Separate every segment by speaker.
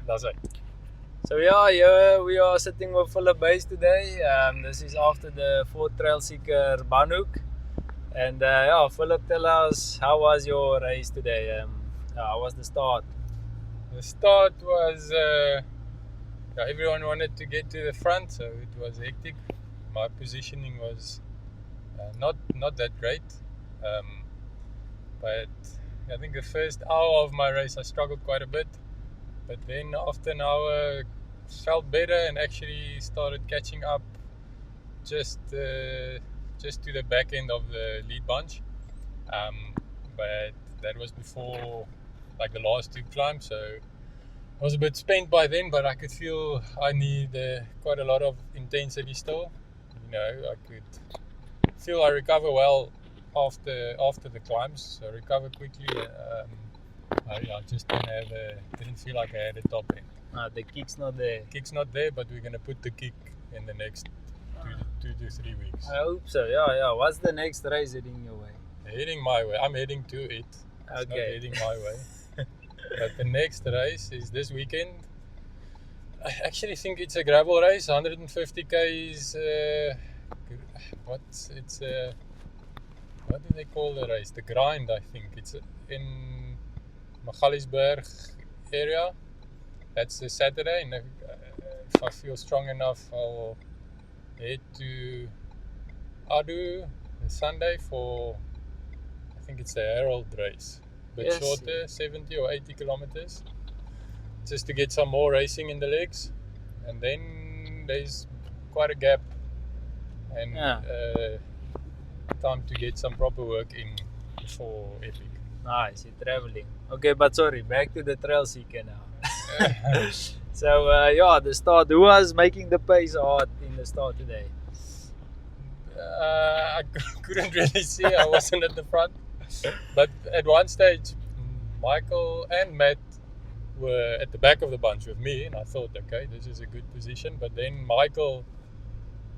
Speaker 1: That's it.
Speaker 2: So yeah, here we are sitting with Philip Base today. This is after the 4th Trail Seeker Banhoek. And yeah, Philip, tell us, how was your race today? How was the start?
Speaker 1: The start was everyone wanted to get to the front, so it was hectic. My positioning was not that great, but I think the first hour of my race I struggled quite a bit. But then after an hour, felt better and actually started catching up just to the back end of the lead bunch. But that was before like the last two climbs, so I was a bit spent by then, but I could feel I need quite a lot of intensity still. I could feel I recover well after the climbs, so recover quickly. I just didn't feel like I had a top end.
Speaker 2: The kick's not there.
Speaker 1: Kick's not there, but we're gonna put the kick in the next 2 to 3 weeks.
Speaker 2: I hope so. Yeah. What's the next race heading your way?
Speaker 1: Heading my way. I'm heading to it. It's not heading my way. But the next race is this weekend. I actually think it's a gravel race. 150 k's. What do they call the race? The grind, I think. It's in Magaliesberg area. That's the Saturday, and if I feel strong enough, I'll head to Adu the Sunday for, I think it's the Herald race. A bit shorter, 70 or 80 kilometers, just to get some more racing in the legs. And then there's quite a gap and time to get some proper work in before Epic.
Speaker 2: Nice, you're traveling. Okay, but sorry, back to the Trail Seeker now. So the start. Who was making the pace hard in the start today?
Speaker 1: I couldn't really see. I wasn't at the front. But at one stage, Michael and Matt were at the back of the bunch with me, and I thought, okay, this is a good position. But then Michael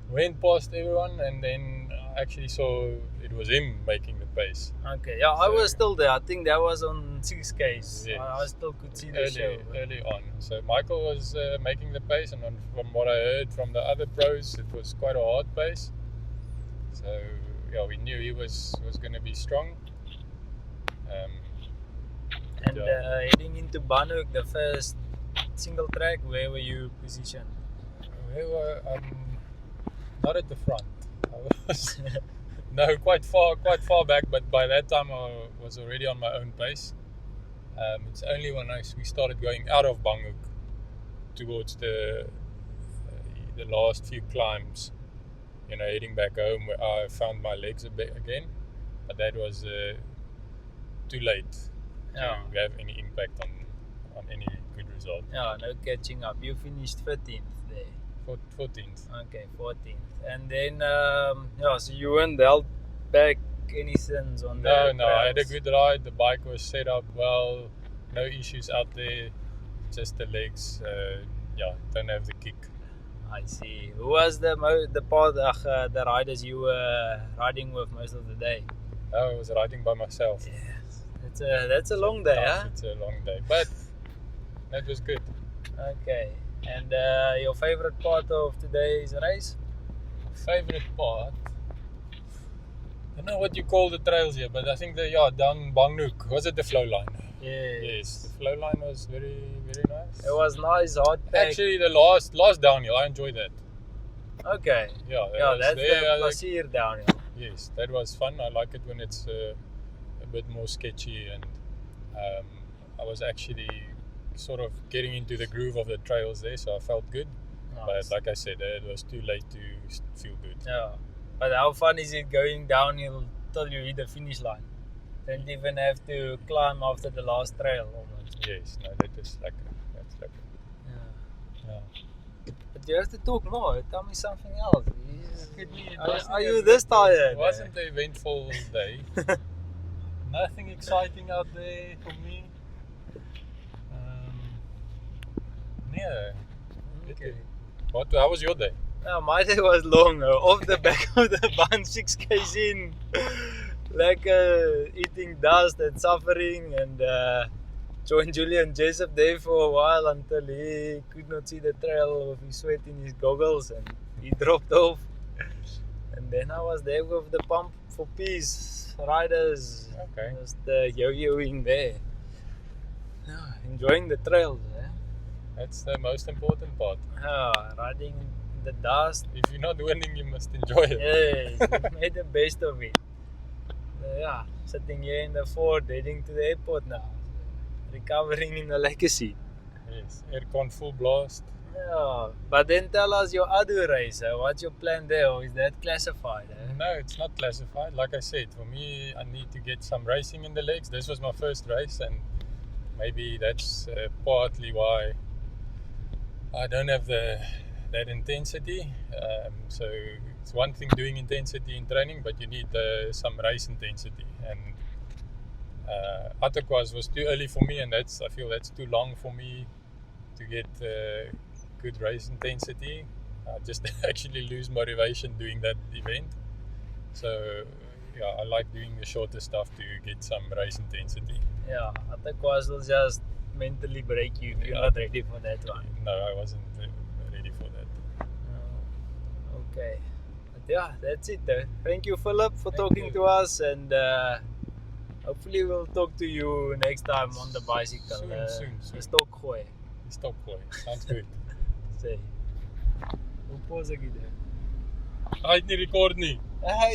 Speaker 1: went past everyone, and then I actually saw it was him making the pace.
Speaker 2: Okay, yeah, so I was still there. I think that was on 6Ks.
Speaker 1: Yes.
Speaker 2: I still could see the show.
Speaker 1: Early on. So Michael was making the pace, and from what I heard from the other pros, it was quite a hard pace. So yeah, we knew he was going to be strong.
Speaker 2: Heading into Banhoek, the first single track, where were you positioned?
Speaker 1: We were not at the front. I was quite far back, but by that time I was already on my own pace. It's only when we started going out of Banhoek towards the last few climbs, heading back home, where I found my legs a bit again, but that was too late to have any impact on any good result.
Speaker 2: Yeah, no catching up. You finished 13th there.
Speaker 1: 14th.
Speaker 2: Okay, 14th. And then, so you weren't held back any sins on that?
Speaker 1: No, I had a good ride. The bike was set up well. No issues out there. Just the legs. Don't have the kick.
Speaker 2: I see. Who was the riders you were riding with most of the day?
Speaker 1: I was riding by myself.
Speaker 2: Yes. That's a long day, huh?
Speaker 1: It's a long day, but that was good.
Speaker 2: Okay. And your favorite part of today's race?
Speaker 1: Favorite part? I don't know what you call the trails here, but I think down Banhoek. Was it the flow line? Yes. The flow line was very, very nice.
Speaker 2: It was nice, hot pack.
Speaker 1: Actually, the last downhill, I enjoyed that.
Speaker 2: Okay. That's the Placier downhill.
Speaker 1: Yes, that was fun. I like it when it's a bit more sketchy, and I was actually sort of getting into the groove of the trails there, so I felt good. Nice. But like I said, it was too late to feel good.
Speaker 2: Yeah. But how fun is it going downhill till you hit the finish line? Don't even have to climb after the last trail almost.
Speaker 1: Yes, no, that is like that's like
Speaker 2: yeah. But you have to talk more. Tell me something else. Are you this tired?
Speaker 1: It wasn't an eventful day. Nothing exciting out there for me. Okay. How was your day?
Speaker 2: My day was long. Off the back of the bunch, 6Ks in. Like eating dust and suffering, and joined Julian Jessup there for a while until he could not see the trail with his sweat in his goggles and he dropped off. And then I was there with the Pump for Peace riders.
Speaker 1: Okay.
Speaker 2: Just yo-yoing there. Yeah, enjoying the trails.
Speaker 1: That's the most important part.
Speaker 2: Riding in the dust.
Speaker 1: If you're not winning, you must enjoy it.
Speaker 2: Yes, we made the best of it. Sitting here in the Ford, heading to the airport now. Recovering in the legacy.
Speaker 1: Yes, aircon full blast.
Speaker 2: Yeah, but then tell us your other race. What's your plan there? Or is that classified?
Speaker 1: No, it's not classified. Like I said, for me, I need to get some racing in the legs. This was my first race, and maybe that's partly why I don't have that intensity. So it's one thing doing intensity in training, but you need some race intensity. And Atterquoise was too early for me, and I feel that's too long for me to get good race intensity. I just actually lose motivation doing that event. So yeah, I like doing the shorter stuff to get some race intensity.
Speaker 2: Yeah, Atterquoise will just mentally break you if you're not ready for that one.
Speaker 1: No, I wasn't ready for that.
Speaker 2: Okay. But yeah, that's it though. Thank you, Philip, for talking to us, and hopefully we'll talk to you next time on the bicycle.
Speaker 1: Soon.
Speaker 2: The Stokgooi.
Speaker 1: Stop boy. Sounds good.
Speaker 2: Sê. Hoe pos ek dit?
Speaker 1: Hy het nie rekord nie.
Speaker 2: Hy